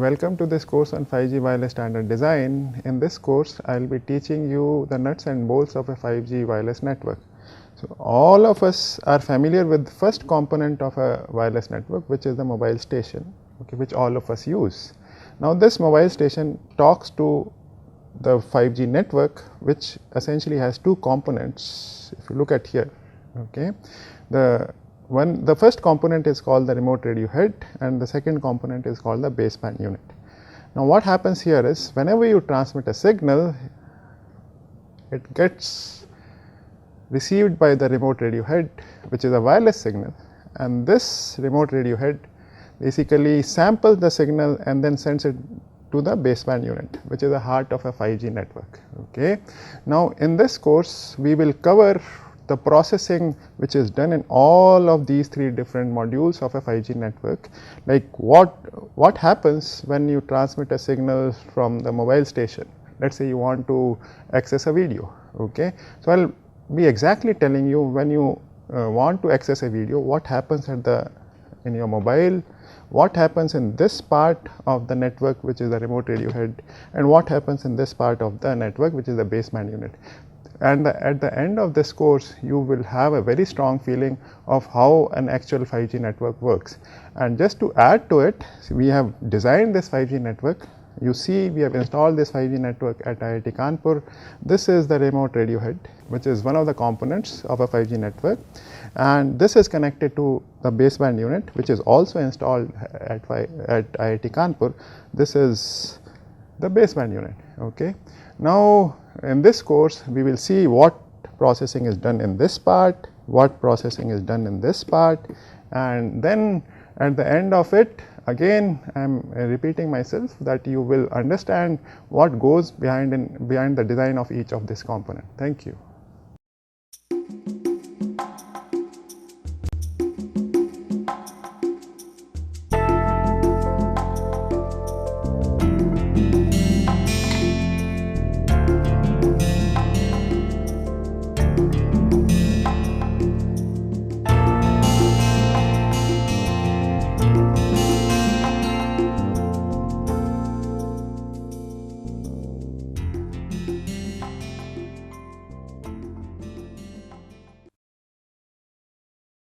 Welcome to this course on 5G wireless standard design. In this course, I will be teaching you the nuts and bolts of a 5G wireless network. So, all of us are familiar with the first component of a wireless network, which is the mobile station, okay, which all of us use. Now, this mobile station talks to the 5G network, which essentially has two components. If you look at here, okay, the first component is called the remote radio head and the second component is called the baseband unit. Now, what happens here is whenever you transmit a signal, it gets received by the remote radio head, which is a wireless signal, and this remote radio head basically samples the signal and then sends it to the baseband unit, which is the heart of a 5G network. Okay. Now, in this course, we will cover the processing which is done in all of these three different modules of a 5G network, like what happens when you transmit a signal from the mobile station. Let us say you want to access a video. Okay. So, I will be exactly telling you when you want to access a video, what happens in your mobile, what happens in this part of the network, which is the remote radio head, and what happens in this part of the network, which is the baseband unit. And at the end of this course, you will have a very strong feeling of how an actual 5G network works. And just to add to it, we have designed this 5G network. You see, we have installed this 5G network at IIT Kanpur. This is the remote radio head, which is one of the components of a 5G network. And this is connected to the baseband unit, which is also installed at IIT Kanpur. This is the baseband unit. Okay. Now, in this course, we will see what processing is done in this part, what processing is done in this part, and then at the end of it, again I am repeating myself that you will understand what goes behind the design of each of this component. Thank you.